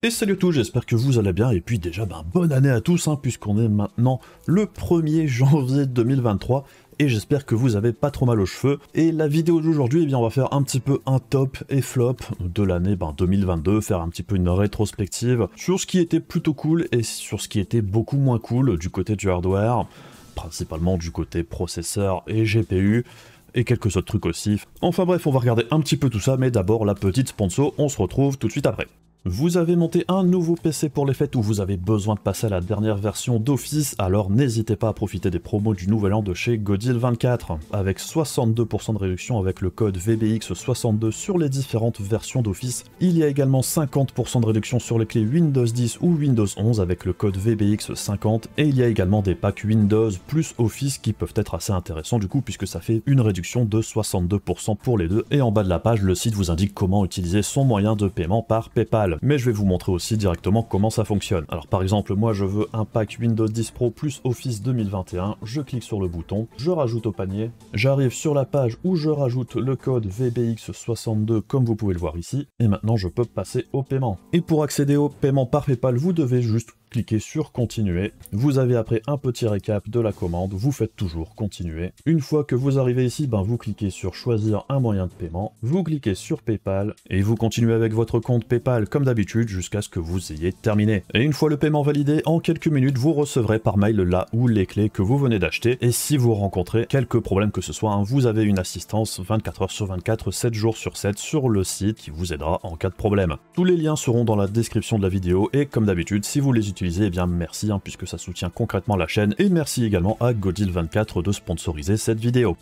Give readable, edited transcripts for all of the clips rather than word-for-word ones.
Et salut à tous, j'espère que vous allez bien, et puis déjà bonne année à tous, puisqu'on est maintenant le 1er janvier 2023, et j'espère que vous avez pas trop mal aux cheveux. Et la vidéo d'aujourd'hui, on va faire un petit peu un top et flop de l'année 2022, faire un petit peu une rétrospective sur ce qui était plutôt cool et sur ce qui était beaucoup moins cool du côté du hardware, principalement du côté processeur et GPU, et quelques autres trucs aussi. Enfin bref, on va regarder un petit peu tout ça, mais d'abord la petite sponsor, on se retrouve tout de suite après. Vous avez monté un nouveau PC pour les fêtes ou vous avez besoin de passer à la dernière version d'Office, alors n'hésitez pas à profiter des promos du nouvel an de chez Godil24, avec 62% de réduction avec le code VBX62 sur les différentes versions d'Office. Il y a également 50% de réduction sur les clés Windows 10 ou Windows 11 avec le code VBX50, et il y a également des packs Windows plus Office qui peuvent être assez intéressants du coup, puisque ça fait une réduction de 62% pour les deux, et en bas de la page, le site vous indique comment utiliser son moyen de paiement par PayPal. Mais je vais vous montrer aussi directement comment ça fonctionne. Alors par exemple, moi je veux un pack Windows 10 Pro plus Office 2021, je clique sur le bouton, je rajoute au panier, j'arrive sur la page où je rajoute le code VBX62 comme vous pouvez le voir ici, et maintenant je peux passer au paiement. Et pour accéder au paiement par PayPal, vous devez juste cliquez sur continuer, vous avez après un petit récap de la commande, vous faites toujours continuer. Une fois que vous arrivez ici, vous cliquez sur choisir un moyen de paiement, vous cliquez sur PayPal et vous continuez avec votre compte PayPal comme d'habitude jusqu'à ce que vous ayez terminé. Et une fois le paiement validé, en quelques minutes, vous recevrez par mail là où les clés que vous venez d'acheter, et si vous rencontrez quelques problèmes que ce soit, vous avez une assistance 24 h sur 24, 7 jours sur 7 sur le site qui vous aidera en cas de problème. Tous les liens seront dans la description de la vidéo et comme d'habitude, si vous les utilisez, eh bien merci puisque ça soutient concrètement la chaîne, et merci également à Godil24 de sponsoriser cette vidéo.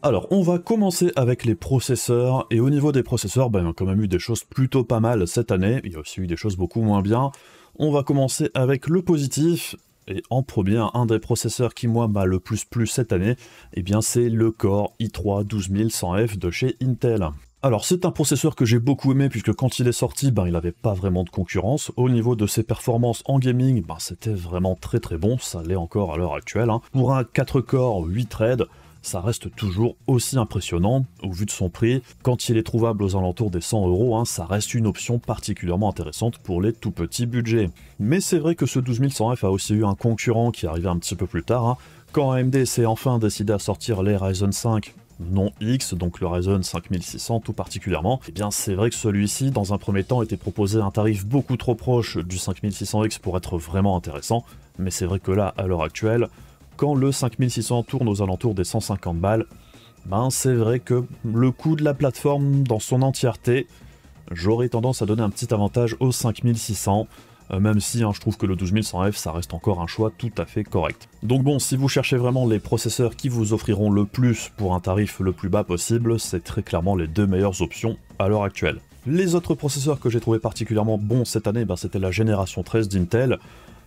Alors on va commencer avec les processeurs, et au niveau des processeurs, il y a quand même eu des choses plutôt pas mal cette année, il y a aussi eu des choses beaucoup moins bien. On va commencer avec le positif, et en premier, un des processeurs qui moi m'a le plus plu cette année, eh bien c'est le Core i3 12100F de chez Intel. Alors c'est un processeur que j'ai beaucoup aimé puisque quand il est sorti, il n'avait pas vraiment de concurrence. Au niveau de ses performances en gaming, c'était vraiment très très bon, ça l'est encore à l'heure actuelle. Pour un 4 corps 8 threads, ça reste toujours aussi impressionnant au vu de son prix. Quand il est trouvable aux alentours des 100 €, ça reste une option particulièrement intéressante pour les tout petits budgets. Mais c'est vrai que ce 12100F a aussi eu un concurrent qui est arrivé un petit peu plus tard. Quand AMD s'est enfin décidé à sortir les Ryzen 5, non X, donc le Ryzen 5600 tout particulièrement, eh bien c'est vrai que celui-ci, dans un premier temps, était proposé à un tarif beaucoup trop proche du 5600X pour être vraiment intéressant, mais c'est vrai que là, à l'heure actuelle, quand le 5600 tourne aux alentours des 150 balles, c'est vrai que le coût de la plateforme dans son entièreté, j'aurais tendance à donner un petit avantage au 5600, même si je trouve que le 12100F ça reste encore un choix tout à fait correct. Donc bon, si vous cherchez vraiment les processeurs qui vous offriront le plus pour un tarif le plus bas possible, c'est très clairement les deux meilleures options à l'heure actuelle. Les autres processeurs que j'ai trouvé particulièrement bons cette année, c'était la génération 13 d'Intel.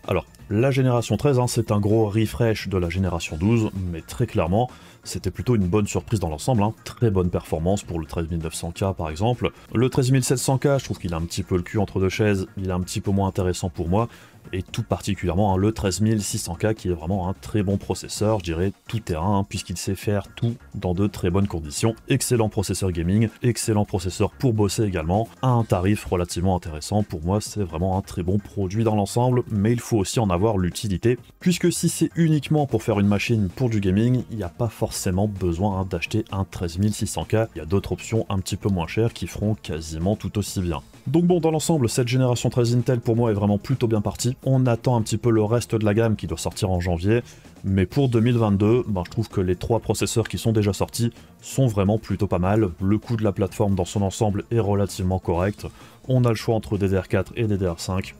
Alors, la génération 13, c'est un gros refresh de la génération 12, mais très clairement, c'était plutôt une bonne surprise dans l'ensemble, très bonne performance pour le 13900K par exemple. Le 13700K, je trouve qu'il a un petit peu le cul entre deux chaises, il est un petit peu moins intéressant pour moi, et tout particulièrement le 13600K qui est vraiment un très bon processeur, je dirais tout terrain, puisqu'il sait faire tout dans de très bonnes conditions. Excellent processeur gaming, excellent processeur pour bosser également, à un tarif relativement intéressant. Pour moi, c'est vraiment un très bon produit dans l'ensemble, mais il faut aussi en avoir l'utilité, puisque si c'est uniquement pour faire une machine pour du gaming, il n'y a pas forcément besoin d'acheter un 13600K, il y a d'autres options un petit peu moins chères qui feront quasiment tout aussi bien. Donc bon, dans l'ensemble, cette génération 13 Intel pour moi est vraiment plutôt bien partie. On attend un petit peu le reste de la gamme qui doit sortir en janvier, mais pour 2022, je trouve que les 3 processeurs qui sont déjà sortis sont vraiment plutôt pas mal. Le coût de la plateforme dans son ensemble est relativement correct. On a le choix entre DDR4 et DDR5.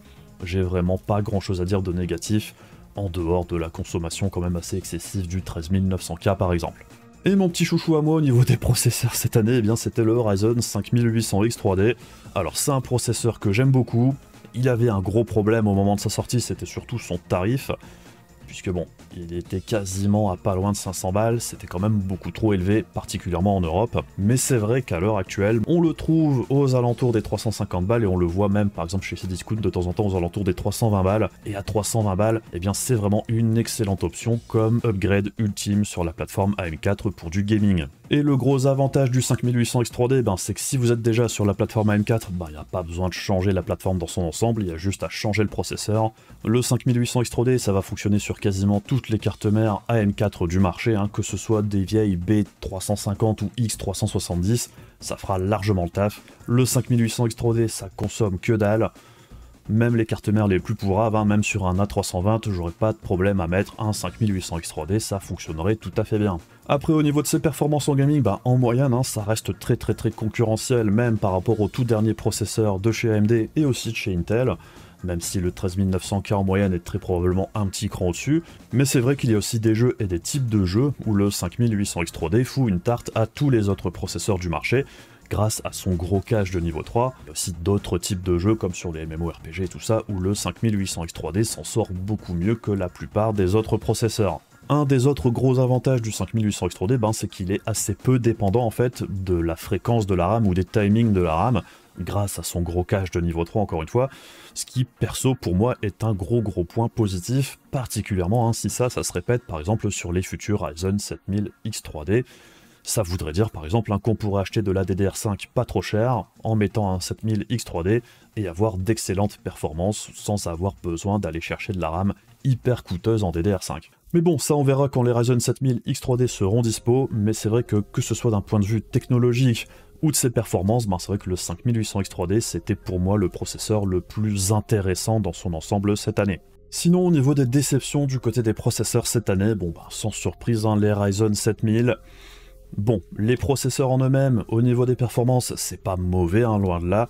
J'ai vraiment pas grand chose à dire de négatif, en dehors de la consommation quand même assez excessive du 13900K par exemple. Et mon petit chouchou à moi au niveau des processeurs cette année, c'était le Ryzen 5800X 3D. Alors c'est un processeur que j'aime beaucoup, il avait un gros problème au moment de sa sortie, c'était surtout son tarif. puisque bon, il était quasiment à pas loin de 500 balles, c'était quand même beaucoup trop élevé, particulièrement en Europe. Mais c'est vrai qu'à l'heure actuelle, on le trouve aux alentours des 350 balles, et on le voit même par exemple chez Cdiscount de temps en temps aux alentours des 320 balles, et à 320 balles, eh bien c'est vraiment une excellente option comme upgrade ultime sur la plateforme AM4 pour du gaming. Et le gros avantage du 5800 X3D, c'est que si vous êtes déjà sur la plateforme AM4, il n'y a pas besoin de changer la plateforme dans son ensemble, il y a juste à changer le processeur. Le 5800 X3D, ça va fonctionner sur quasiment toutes les cartes mères AM4 du marché, que ce soit des vieilles B350 ou X370, ça fera largement le taf. Le 5800 X3D, ça consomme que dalle. Même les cartes mères les plus pourraves, même sur un A320, j'aurais pas de problème à mettre un 5800 X3D, ça fonctionnerait tout à fait bien. Après, au niveau de ses performances en gaming, en moyenne, ça reste très concurrentiel, même par rapport au tout dernier processeur de chez AMD et aussi de chez Intel, même si le 13900K en moyenne est très probablement un petit cran au-dessus. Mais c'est vrai qu'il y a aussi des jeux et des types de jeux où le 5800 X3D fout une tarte à tous les autres processeurs du marché, grâce à son gros cache de niveau 3. Il y a aussi d'autres types de jeux comme sur les MMORPG et tout ça, où le 5800 X3D s'en sort beaucoup mieux que la plupart des autres processeurs. Un des autres gros avantages du 5800 X3D, c'est qu'il est assez peu dépendant en fait de la fréquence de la RAM ou des timings de la RAM, grâce à son gros cache de niveau 3 encore une fois, ce qui perso pour moi est un gros point positif, particulièrement si ça se répète par exemple sur les futurs Ryzen 7000 X3D. Ça voudrait dire par exemple qu'on pourrait acheter de la DDR5 pas trop cher en mettant un 7000 X3D et avoir d'excellentes performances sans avoir besoin d'aller chercher de la RAM hyper coûteuse en DDR5. Mais bon, ça on verra quand les Ryzen 7000 X3D seront dispo, mais c'est vrai que ce soit d'un point de vue technologique ou de ses performances, c'est vrai que le 5800 X3D c'était pour moi le processeur le plus intéressant dans son ensemble cette année. Sinon, au niveau des déceptions du côté des processeurs cette année, sans surprise, les Ryzen 7000... Bon, les processeurs en eux-mêmes, au niveau des performances, c'est pas mauvais, loin de là.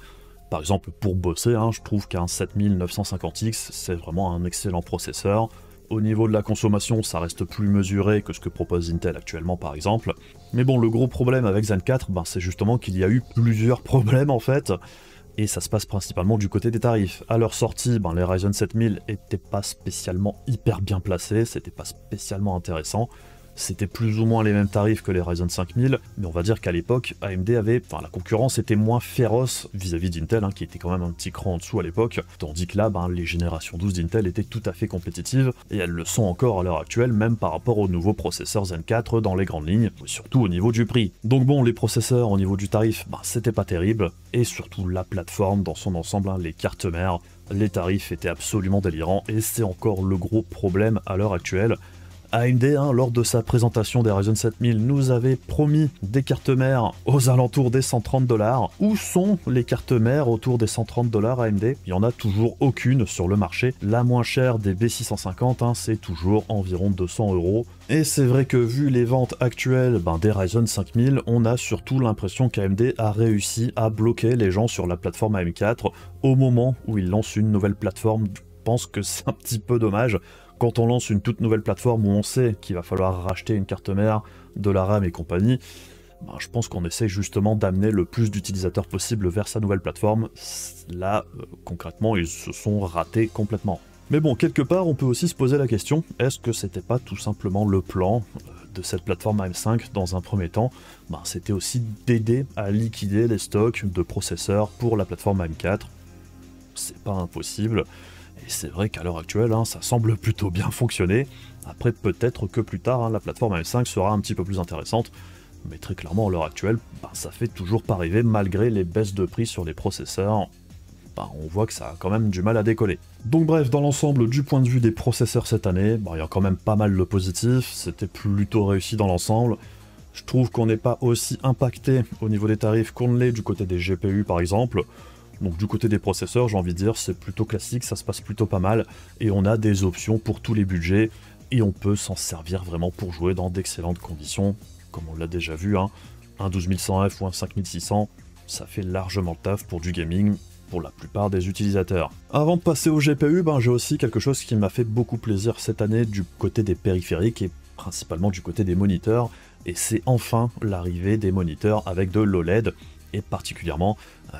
Par exemple, pour bosser, je trouve qu'un 7950X, c'est vraiment un excellent processeur. Au niveau de la consommation, ça reste plus mesuré que ce que propose Intel actuellement, par exemple. Mais bon, le gros problème avec Zen 4, c'est justement qu'il y a eu plusieurs problèmes, en fait. Et ça se passe principalement du côté des tarifs. À leur sortie, les Ryzen 7000 étaient pas spécialement hyper bien placés, c'était pas spécialement intéressant. C'était plus ou moins les mêmes tarifs que les Ryzen 5000, mais on va dire qu'à l'époque, AMD avait... la concurrence était moins féroce vis-à-vis d'Intel, qui était quand même un petit cran en dessous à l'époque, tandis que là, les générations 12 d'Intel étaient tout à fait compétitives, et elles le sont encore à l'heure actuelle, même par rapport aux nouveaux processeurs Zen 4 dans les grandes lignes, surtout au niveau du prix. Donc bon, les processeurs au niveau du tarif, c'était pas terrible, et surtout la plateforme dans son ensemble, les cartes mères, les tarifs étaient absolument délirants, et c'est encore le gros problème à l'heure actuelle. AMD, lors de sa présentation des Ryzen 7000, nous avait promis des cartes mères aux alentours des 130$. Où sont les cartes mères autour des 130$ AMD? Il n'y en a toujours aucune sur le marché. La moins chère des B650, c'est toujours environ 200€. Et c'est vrai que vu les ventes actuelles des Ryzen 5000, on a surtout l'impression qu'AMD a réussi à bloquer les gens sur la plateforme AM4 au moment où ils lancent une nouvelle plateforme. Je pense que c'est un petit peu dommage. Quand on lance une toute nouvelle plateforme où on sait qu'il va falloir racheter une carte mère, de la RAM et compagnie, je pense qu'on essaie justement d'amener le plus d'utilisateurs possible vers sa nouvelle plateforme. Là, concrètement, ils se sont ratés complètement. Mais bon, quelque part, on peut aussi se poser la question, est-ce que c'était pas tout simplement le plan de cette plateforme AM5 dans un premier temps? C'était aussi d'aider à liquider les stocks de processeurs pour la plateforme AM4. C'est pas impossible. Et c'est vrai qu'à l'heure actuelle, ça semble plutôt bien fonctionner. Après, peut-être que plus tard, la plateforme AM5 sera un petit peu plus intéressante. Mais très clairement, à l'heure actuelle, ça fait toujours pas rêver malgré les baisses de prix sur les processeurs. On voit que ça a quand même du mal à décoller. Donc bref, dans l'ensemble, du point de vue des processeurs cette année, il y a quand même pas mal de positifs. C'était plutôt réussi dans l'ensemble. Je trouve qu'on n'est pas aussi impacté au niveau des tarifs qu'on l'est du côté des GPU par exemple. Donc du côté des processeurs, j'ai envie de dire, c'est plutôt classique, ça se passe plutôt pas mal, et on a des options pour tous les budgets, et on peut s'en servir vraiment pour jouer dans d'excellentes conditions, comme on l'a déjà vu, un 12100F ou un 5600, ça fait largement le taf pour du gaming, pour la plupart des utilisateurs. Avant de passer au GPU, j'ai aussi quelque chose qui m'a fait beaucoup plaisir cette année du côté des périphériques, et principalement du côté des moniteurs, et c'est enfin l'arrivée des moniteurs avec de l'OLED, et particulièrement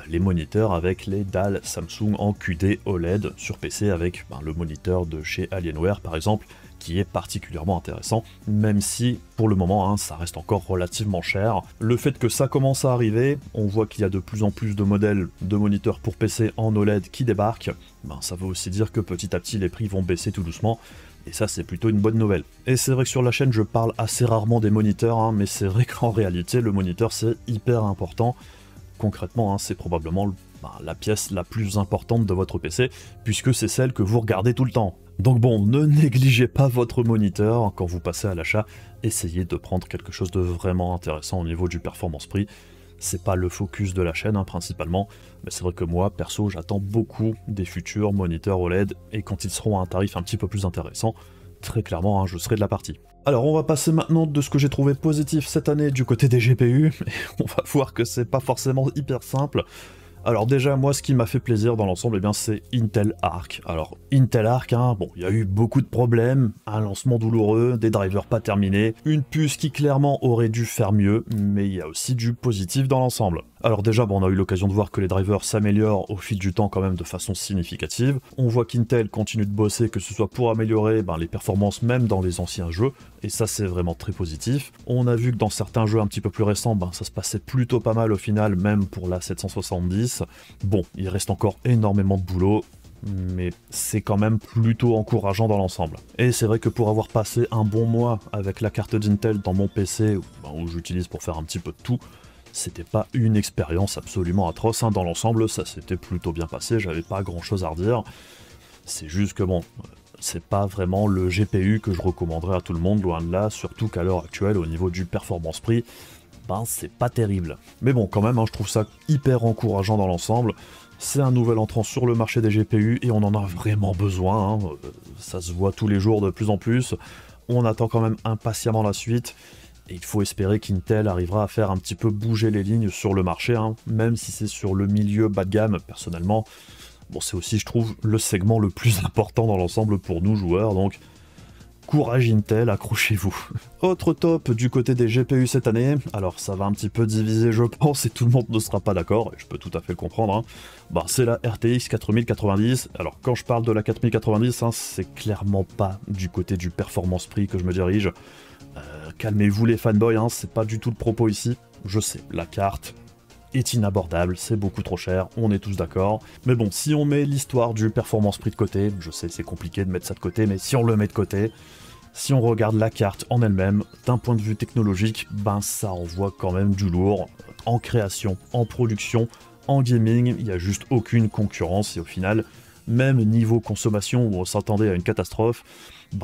les moniteurs avec les dalles Samsung en QD OLED sur PC avec le moniteur de chez Alienware par exemple, qui est particulièrement intéressant, même si pour le moment ça reste encore relativement cher. Le fait que ça commence à arriver, on voit qu'il y a de plus en plus de modèles de moniteurs pour PC en OLED qui débarquent, ça veut aussi dire que petit à petit les prix vont baisser tout doucement, et ça c'est plutôt une bonne nouvelle. Et c'est vrai que sur la chaîne je parle assez rarement des moniteurs, mais c'est vrai qu'en réalité le moniteur c'est hyper important. Concrètement c'est probablement la pièce la plus importante de votre PC, puisque c'est celle que vous regardez tout le temps. Donc bon, ne négligez pas votre moniteur quand vous passez à l'achat, essayez de prendre quelque chose de vraiment intéressant au niveau du performance-prix. C'est pas le focus de la chaîne principalement, mais c'est vrai que moi, perso, j'attends beaucoup des futurs moniteurs OLED, et quand ils seront à un tarif un petit peu plus intéressant, très clairement, je serai de la partie. Alors on va passer maintenant de ce que j'ai trouvé positif cette année du côté des GPU, et on va voir que c'est pas forcément hyper simple. Alors déjà, moi, ce qui m'a fait plaisir dans l'ensemble, c'est Intel Arc. Alors, Intel Arc, bon, il y a eu beaucoup de problèmes, un lancement douloureux, des drivers pas terminés, une puce qui clairement aurait dû faire mieux, mais il y a aussi du positif dans l'ensemble. Alors déjà, on a eu l'occasion de voir que les drivers s'améliorent au fil du temps quand même de façon significative. On voit qu'Intel continue de bosser, que ce soit pour améliorer les performances même dans les anciens jeux, et ça c'est vraiment très positif. On a vu que dans certains jeux un petit peu plus récents, ça se passait plutôt pas mal au final, même pour la 770. Bon, il reste encore énormément de boulot, mais c'est quand même plutôt encourageant dans l'ensemble. Et c'est vrai que pour avoir passé un bon mois avec la carte d'Intel dans mon PC, où j'utilise pour faire un petit peu de tout, c'était pas une expérience absolument atroce, dans l'ensemble ça s'était plutôt bien passé, j'avais pas grand chose à redire. C'est juste que c'est pas vraiment le GPU que je recommanderais à tout le monde, loin de là, surtout qu'à l'heure actuelle, au niveau du performance-prix, c'est pas terrible. Mais bon, quand même, je trouve ça hyper encourageant dans l'ensemble. C'est un nouvel entrant sur le marché des GPU et on en a vraiment besoin, ça se voit tous les jours de plus en plus. On attend quand même impatiemment la suite. Et il faut espérer qu'Intel arrivera à faire un petit peu bouger les lignes sur le marché, même si c'est sur le milieu bas de gamme, personnellement. Bon, c'est aussi, je trouve, le segment le plus important dans l'ensemble pour nous joueurs, donc courage Intel, accrochez-vous. Autre top du côté des GPU cette année, alors ça va un petit peu diviser je pense, et tout le monde ne sera pas d'accord, et je peux tout à fait le comprendre, c'est la RTX 4090. Alors quand je parle de la 4090, c'est clairement pas du côté du performance-prix que je me dirige. Calmez-vous les fanboys, c'est pas du tout le propos ici. Je sais, la carte est inabordable, c'est beaucoup trop cher, on est tous d'accord. Mais bon, si on met l'histoire du performance-prix de côté, je sais c'est compliqué de mettre ça de côté, mais si on le met de côté, si on regarde la carte en elle-même, d'un point de vue technologique, ça envoie quand même du lourd. En création, en production, en gaming, il n'y a juste aucune concurrence, et au final, même niveau consommation où on s'attendait à une catastrophe,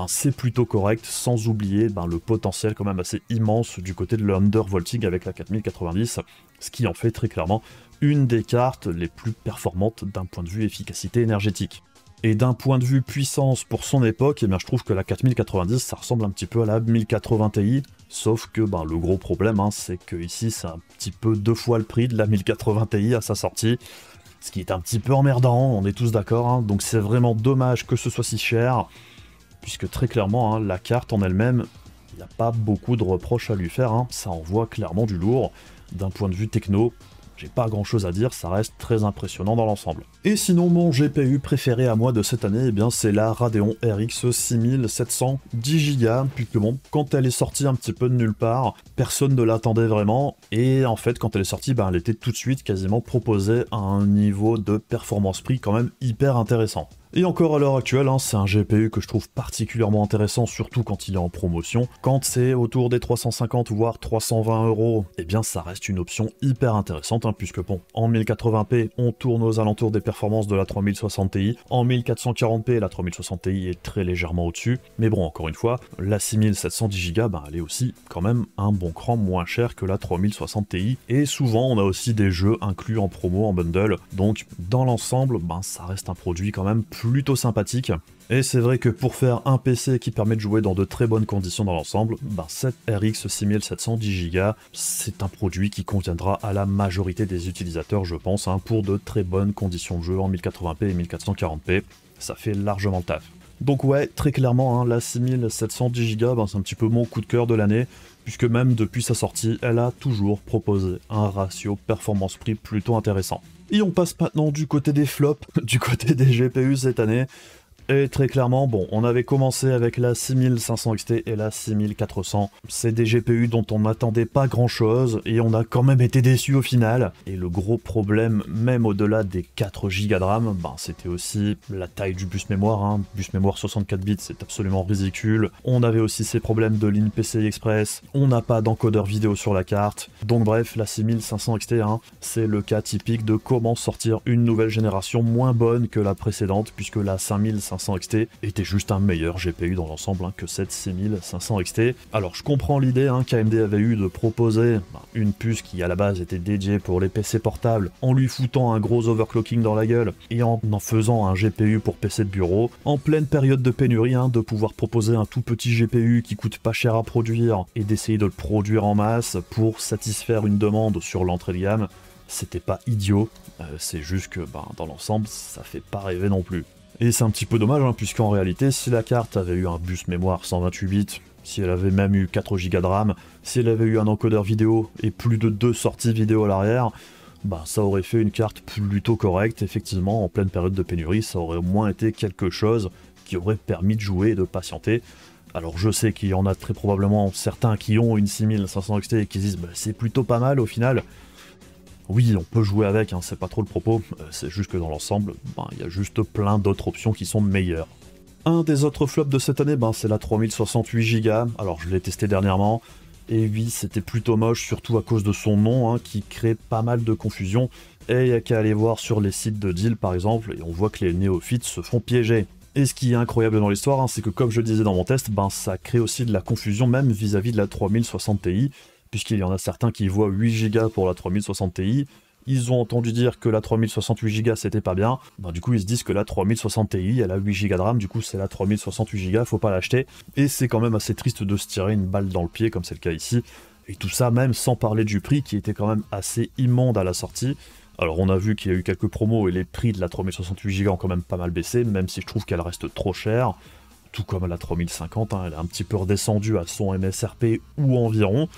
c'est plutôt correct, sans oublier le potentiel quand même assez immense du côté de l'undervolting avec la 4090, ce qui en fait très clairement une des cartes les plus performantes d'un point de vue efficacité énergétique. Et d'un point de vue puissance pour son époque, je trouve que la 4090 ça ressemble un petit peu à la 1080 Ti, sauf que le gros problème c'est que ici c'est un petit peu 2 fois le prix de la 1080 Ti à sa sortie, ce qui est un petit peu emmerdant, on est tous d'accord, donc c'est vraiment dommage que ce soit si cher, puisque très clairement, la carte en elle-même, il n'y a pas beaucoup de reproches à lui faire, ça envoie clairement du lourd. D'un point de vue techno, j'ai pas grand chose à dire, ça reste très impressionnant dans l'ensemble. Et sinon, mon GPU préféré à moi de cette année, c'est la Radeon RX 6700 10Go, puisque quand elle est sortie un petit peu de nulle part, personne ne l'attendait vraiment, et en fait, quand elle est sortie, elle était tout de suite quasiment proposée à un niveau de performance prix quand même hyper intéressant. Et encore à l'heure actuelle, c'est un GPU que je trouve particulièrement intéressant, surtout quand il est en promotion. Quand c'est autour des 350 voire 320 €, ça reste une option hyper intéressante, puisque en 1080p, on tourne aux alentours des performances de la 3060 Ti. En 1440p, la 3060 Ti est très légèrement au-dessus. Mais bon, encore une fois, la 6700 10Go, elle est aussi quand même un bon cran moins cher que la 3060 Ti. Et souvent, on a aussi des jeux inclus en promo, en bundle. Donc, dans l'ensemble, ça reste un produit quand même plutôt sympathique. Et c'est vrai que pour faire un PC qui permet de jouer dans de très bonnes conditions dans l'ensemble, cette RX 6700 10Go, c'est un produit qui conviendra à la majorité des utilisateurs, je pense, pour de très bonnes conditions de jeu en 1080p et 1440p. Ça fait largement le taf. Donc ouais, très clairement, la 6700 10Go, c'est un petit peu mon coup de cœur de l'année, puisque même depuis sa sortie, elle a toujours proposé un ratio performance-prix plutôt intéressant. Et on passe maintenant du côté des flops, du côté des GPU cette année. Et très clairement, bon, on avait commencé avec la 6500 XT et la 6400. C'est des GPU dont on n'attendait pas grand chose et on a quand même été déçus au final. Et le gros problème, même au-delà des 4 Go de RAM, ben, c'était aussi la taille du bus mémoire. Hein. Bus mémoire 64 bits, c'est absolument ridicule. On avait aussi ces problèmes de ligne PCI Express. On n'a pas d'encodeur vidéo sur la carte. Donc bref, la 6500 XT, hein, c'est le cas typique de comment sortir une nouvelle génération moins bonne que la précédente, puisque la 5500 XT était juste un meilleur GPU dans l'ensemble que cette 6500 XT. Alors je comprends l'idée qu'AMD avait eu de proposer une puce qui à la base était dédiée pour les PC portables, en lui foutant un gros overclocking dans la gueule et en faisant un GPU pour PC de bureau, en pleine période de pénurie, de pouvoir proposer un tout petit GPU qui coûte pas cher à produire et d'essayer de le produire en masse pour satisfaire une demande sur l'entrée de gamme. C'était pas idiot, c'est juste que dans l'ensemble ça fait pas rêver non plus. Et c'est un petit peu dommage, puisqu'en réalité, si la carte avait eu un bus mémoire 128 bits, si elle avait même eu 4 Go de RAM, si elle avait eu un encodeur vidéo et plus de 2 sorties vidéo à l'arrière, ça aurait fait une carte plutôt correcte. Effectivement, en pleine période de pénurie, ça aurait au moins été quelque chose qui aurait permis de jouer et de patienter. Alors je sais qu'il y en a très probablement certains qui ont une 6500 XT et qui se disent c'est plutôt pas mal au final. Oui, on peut jouer avec, c'est pas trop le propos, c'est juste que dans l'ensemble, il y a juste plein d'autres options qui sont meilleures. Un des autres flops de cette année, c'est la 3068 Go, alors je l'ai testé dernièrement, et oui, c'était plutôt moche, surtout à cause de son nom, qui crée pas mal de confusion, et il n'y a qu'à aller voir sur les sites de deal par exemple, et on voit que les néophytes se font piéger. Et ce qui est incroyable dans l'histoire, c'est que comme je le disais dans mon test, ça crée aussi de la confusion même vis-à-vis de la 3060 Ti, puisqu'il y en a certains qui voient 8 Go pour la 3060 Ti, ils ont entendu dire que la 3068 Go c'était pas bien, du coup ils se disent que la 3060 Ti elle a 8 Go de RAM, du coup c'est la 3068 Go, faut pas l'acheter, et c'est quand même assez triste de se tirer une balle dans le pied comme c'est le cas ici, et tout ça même sans parler du prix qui était quand même assez immonde à la sortie. Alors on a vu qu'il y a eu quelques promos et les prix de la 3068 Go ont quand même pas mal baissé, même si je trouve qu'elle reste trop chère, tout comme la 3050, elle est un petit peu redescendue à son MSRP ou environ,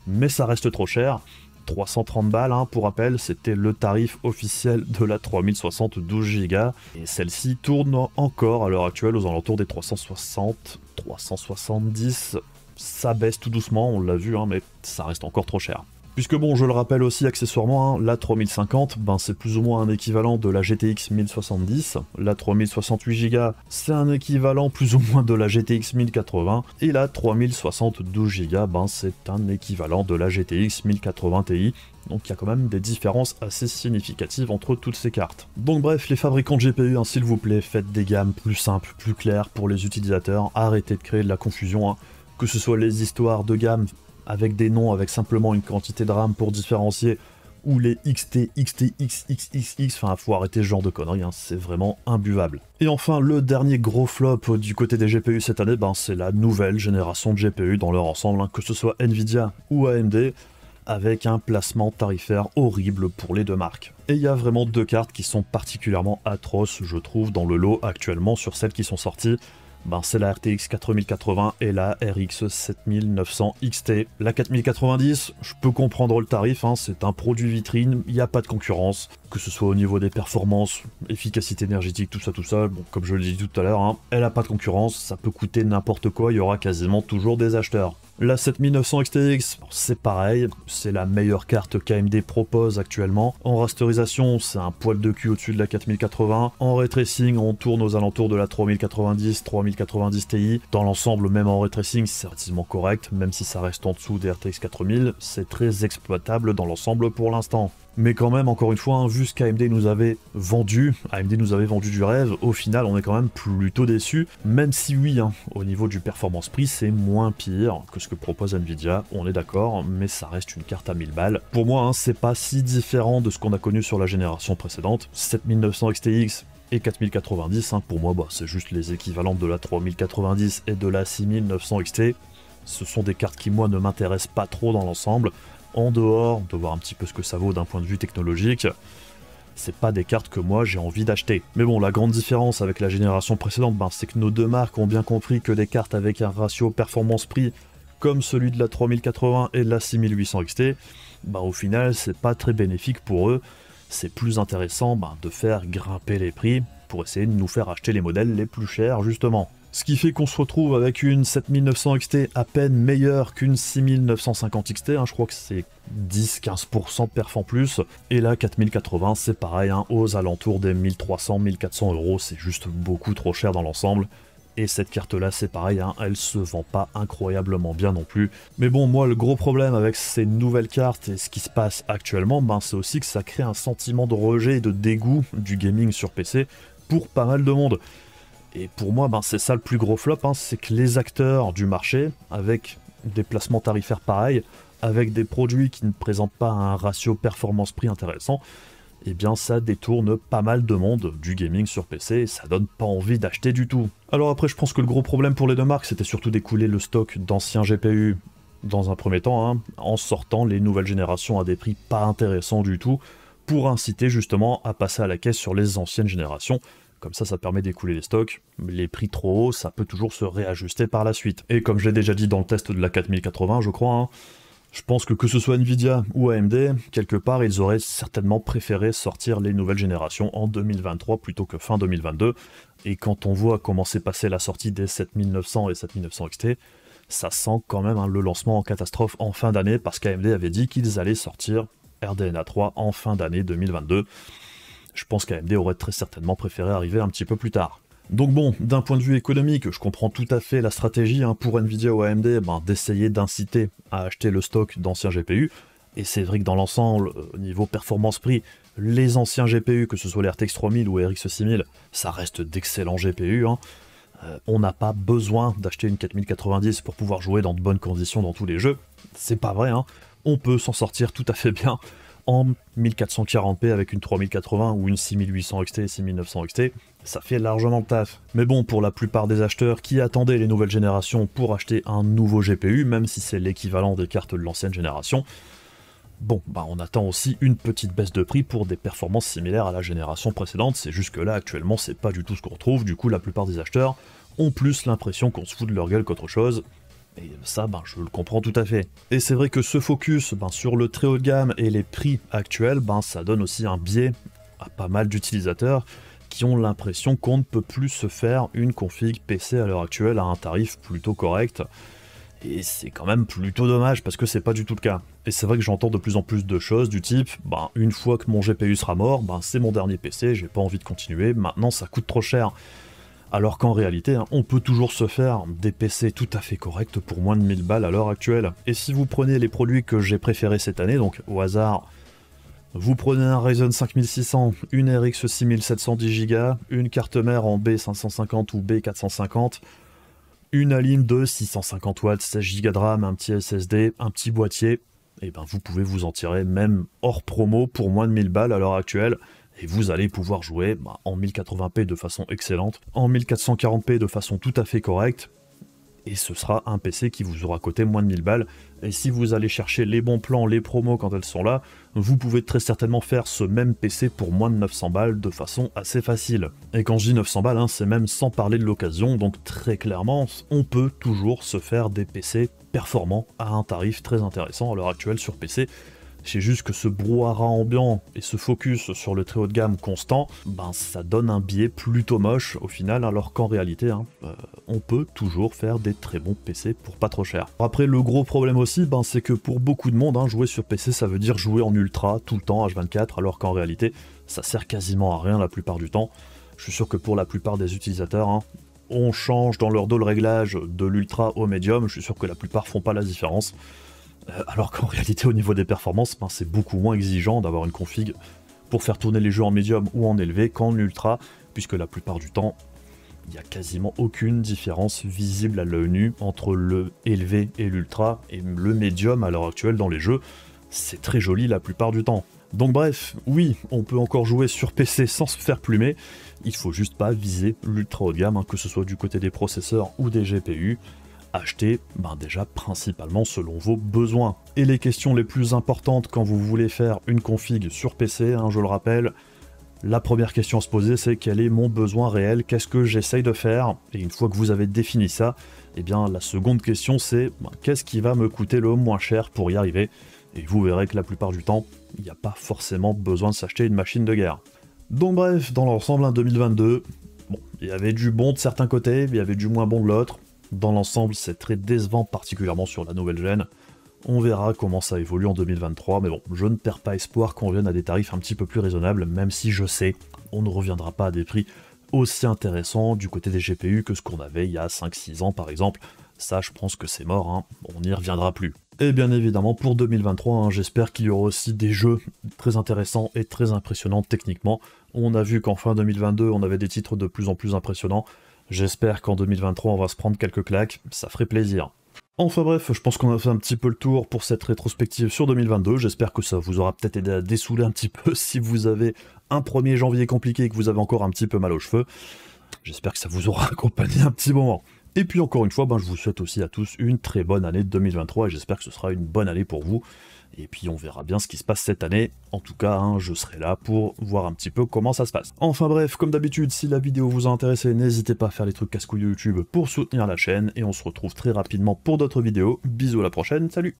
mais ça reste trop cher. 330 balles, pour rappel, c'était le tarif officiel de la 3060 12 Go, et celle-ci tourne encore à l'heure actuelle aux alentours des 360, 370, ça baisse tout doucement, on l'a vu, mais ça reste encore trop cher. Puisque bon, je le rappelle aussi accessoirement, la 3050, c'est plus ou moins un équivalent de la GTX 1070, la 3068 Go, c'est un équivalent plus ou moins de la GTX 1080, et la 3060 12 Go, c'est un équivalent de la GTX 1080 Ti, donc il y a quand même des différences assez significatives entre toutes ces cartes. Donc bref, les fabricants de GPU, s'il vous plaît, faites des gammes plus simples, plus claires pour les utilisateurs, arrêtez de créer de la confusion, que ce soit les histoires de gamme avec des noms avec simplement une quantité de RAM pour différencier, ou les XT, XT, XXXX, faut arrêter ce genre de conneries, c'est vraiment imbuvable. Et enfin, le dernier gros flop du côté des GPU cette année, c'est la nouvelle génération de GPU dans leur ensemble, que ce soit Nvidia ou AMD, avec un placement tarifaire horrible pour les deux marques. Et il y a vraiment deux cartes qui sont particulièrement atroces, je trouve, dans le lot actuellement sur celles qui sont sorties. C'est la RTX 4080 et la RX 7900 XT. La 4090, je peux comprendre le tarif, c'est un produit vitrine, il n'y a pas de concurrence, que ce soit au niveau des performances, efficacité énergétique, tout ça, bon, comme je l'ai dit tout à l'heure, elle n'a pas de concurrence, ça peut coûter n'importe quoi, il y aura quasiment toujours des acheteurs. La 7900 XTX, c'est pareil, c'est la meilleure carte qu'AMD propose actuellement. En rasterisation, c'est un poil de cul au-dessus de la 4080. En ray tracing, on tourne aux alentours de la 3090, 3090 Ti. Dans l'ensemble, même en ray tracing, c'est relativement correct, même si ça reste en dessous des RTX 4000, c'est très exploitable dans l'ensemble pour l'instant. Mais quand même, encore une fois, vu ce qu'AMD nous avait vendu, du rêve, au final on est quand même plutôt déçu, même si oui, au niveau du performance-prix, c'est moins pire que ce que propose Nvidia, on est d'accord, mais ça reste une carte à 1000 balles. Pour moi, c'est pas si différent de ce qu'on a connu sur la génération précédente, 7900 XTX et 4090, pour moi, c'est juste les équivalents de la 3090 et de la 6900 XT. Ce sont des cartes qui, moi, ne m'intéressent pas trop dans l'ensemble. En dehors de voir un petit peu ce que ça vaut d'un point de vue technologique, c'est pas des cartes que moi j'ai envie d'acheter. Mais bon, la grande différence avec la génération précédente, c'est que nos deux marques ont bien compris que des cartes avec un ratio performance-prix comme celui de la 3080 et de la 6800 XT, au final c'est pas très bénéfique pour eux. C'est plus intéressant de faire grimper les prix pour essayer de nous faire acheter les modèles les plus chers justement. Ce qui fait qu'on se retrouve avec une 7900 XT à peine meilleure qu'une 6950 XT, je crois que c'est 10-15% de perf en plus, et la 4080 c'est pareil, aux alentours des 1300-1400 euros, c'est juste beaucoup trop cher dans l'ensemble. Et cette carte là c'est pareil, elle se vend pas incroyablement bien non plus. Mais bon, moi le gros problème avec ces nouvelles cartes et ce qui se passe actuellement, c'est aussi que ça crée un sentiment de rejet et de dégoût du gaming sur PC pour pas mal de monde. Et pour moi, c'est ça le plus gros flop, c'est que les acteurs du marché, avec des placements tarifaires pareils, avec des produits qui ne présentent pas un ratio performance-prix intéressant, eh bien ça détourne pas mal de monde du gaming sur PC et ça donne pas envie d'acheter du tout. Alors après, je pense que le gros problème pour les deux marques, c'était surtout d'écouler le stock d'anciens GPU dans un premier temps, en sortant les nouvelles générations à des prix pas intéressants du tout, pour inciter justement à passer à la caisse sur les anciennes générations. Comme ça permet d'écouler les stocks. Les prix trop hauts, ça peut toujours se réajuster par la suite. Et comme je l'ai déjà dit dans le test de la 4080, je crois, je pense que ce soit Nvidia ou AMD, quelque part, ils auraient certainement préféré sortir les nouvelles générations en 2023 plutôt que fin 2022. Et quand on voit comment s'est passée la sortie des 7900 et 7900 XT, ça sent quand même le lancement en catastrophe en fin d'année, parce qu'AMD avait dit qu'ils allaient sortir RDNA 3 en fin d'année 2022. Je pense qu'AMD aurait très certainement préféré arriver un petit peu plus tard. Donc bon, d'un point de vue économique, je comprends tout à fait la stratégie pour Nvidia ou AMD d'essayer d'inciter à acheter le stock d'anciens GPU, et c'est vrai que dans l'ensemble, niveau performance-prix, les anciens GPU, que ce soit les RTX 3000 ou RX 6000, ça reste d'excellents GPU. On n'a pas besoin d'acheter une 4090 pour pouvoir jouer dans de bonnes conditions dans tous les jeux, c'est pas vrai, on peut s'en sortir tout à fait bien en 1440p avec une 3080 ou une 6800 XT et 6900 XT, ça fait largement le taf. Mais bon, pour la plupart des acheteurs qui attendaient les nouvelles générations pour acheter un nouveau GPU, même si c'est l'équivalent des cartes de l'ancienne génération, bon, on attend aussi une petite baisse de prix pour des performances similaires à la génération précédente, c'est juste que là, actuellement, c'est pas du tout ce qu'on retrouve, du coup, la plupart des acheteurs ont plus l'impression qu'on se fout de leur gueule qu'autre chose. Et ça, je le comprends tout à fait. Et c'est vrai que ce focus sur le très haut de gamme et les prix actuels, ça donne aussi un biais à pas mal d'utilisateurs qui ont l'impression qu'on ne peut plus se faire une config PC à l'heure actuelle à un tarif plutôt correct. Et c'est quand même plutôt dommage parce que c'est pas du tout le cas. Et c'est vrai que j'entends de plus en plus de choses du type, une fois que mon GPU sera mort, c'est mon dernier PC, j'ai pas envie de continuer, maintenant ça coûte trop cher. Alors qu'en réalité, on peut toujours se faire des PC tout à fait corrects pour moins de 1000 balles à l'heure actuelle. Et si vous prenez les produits que j'ai préférés cette année, donc au hasard, vous prenez un Ryzen 5600, une RX 6700 10Go, une carte mère en B550 ou B450, une Alim de 650 watts, 16Go de RAM, un petit SSD, un petit boîtier, et vous pouvez vous en tirer même hors promo pour moins de 1000 balles à l'heure actuelle. Et vous allez pouvoir jouer en 1080p de façon excellente, en 1440p de façon tout à fait correcte, et ce sera un PC qui vous aura coûté moins de 1000 balles. Et si vous allez chercher les bons plans, les promos quand elles sont là, vous pouvez très certainement faire ce même PC pour moins de 900 balles de façon assez facile. Et quand je dis 900 balles, c'est même sans parler de l'occasion, donc très clairement, on peut toujours se faire des PC performants à un tarif très intéressant à l'heure actuelle sur PC. C'est juste que ce brouhaha ambiant et ce focus sur le très haut de gamme constant, ça donne un biais plutôt moche au final, alors qu'en réalité, on peut toujours faire des très bons PC pour pas trop cher. Après, le gros problème aussi, c'est que pour beaucoup de monde, jouer sur PC, ça veut dire jouer en ultra tout le temps, H24, alors qu'en réalité, ça sert quasiment à rien la plupart du temps. Je suis sûr que pour la plupart des utilisateurs, on change dans leur dos le réglage de l'ultra au médium, je suis sûr que la plupart font pas la différence. Alors qu'en réalité, au niveau des performances, c'est beaucoup moins exigeant d'avoir une config pour faire tourner les jeux en médium ou en élevé qu'en ultra, puisque la plupart du temps, il n'y a quasiment aucune différence visible à l'œil nu entre le élevé et l'ultra, et le médium à l'heure actuelle dans les jeux, c'est très joli la plupart du temps. Donc bref, oui, on peut encore jouer sur PC sans se faire plumer, il faut juste pas viser l'ultra haut de gamme, que ce soit du côté des processeurs ou des GPU, acheter déjà principalement selon vos besoins. Et les questions les plus importantes quand vous voulez faire une config sur PC, je le rappelle, la première question à se poser c'est quel est mon besoin réel, qu'est-ce que j'essaye de faire, et une fois que vous avez défini ça, la seconde question c'est qu'est-ce qui va me coûter le moins cher pour y arriver, et vous verrez que la plupart du temps, il n'y a pas forcément besoin de s'acheter une machine de guerre. Donc bref, dans l'ensemble, un 2022, bon, il y avait du bon de certains côtés, il y avait du moins bon de l'autre. Dans l'ensemble, c'est très décevant, particulièrement sur la nouvelle gêne. On verra comment ça évolue en 2023, mais bon, je ne perds pas espoir qu'on revienne à des tarifs un petit peu plus raisonnables, même si je sais, on ne reviendra pas à des prix aussi intéressants du côté des GPU que ce qu'on avait il y a 5-6 ans par exemple. Ça, je pense que c'est mort, hein. On n'y reviendra plus. Et bien évidemment, pour 2023, hein, j'espère qu'il y aura aussi des jeux très intéressants et très impressionnants techniquement. On a vu qu'en fin 2022, on avait des titres de plus en plus impressionnants. J'espère qu'en 2023, on va se prendre quelques claques, ça ferait plaisir. Enfin bref, je pense qu'on a fait un petit peu le tour pour cette rétrospective sur 2022, j'espère que ça vous aura peut-être aidé à dessouler un petit peu si vous avez un 1er janvier compliqué et que vous avez encore un petit peu mal aux cheveux. J'espère que ça vous aura accompagné un petit moment. Et puis encore une fois, je vous souhaite aussi à tous une très bonne année 2023 et j'espère que ce sera une bonne année pour vous. Et puis on verra bien ce qui se passe cette année. En tout cas, je serai là pour voir un petit peu comment ça se passe. Enfin bref, comme d'habitude, si la vidéo vous a intéressé, n'hésitez pas à faire les trucs casse-couilles YouTube pour soutenir la chaîne. Et on se retrouve très rapidement pour d'autres vidéos. Bisous à la prochaine, salut!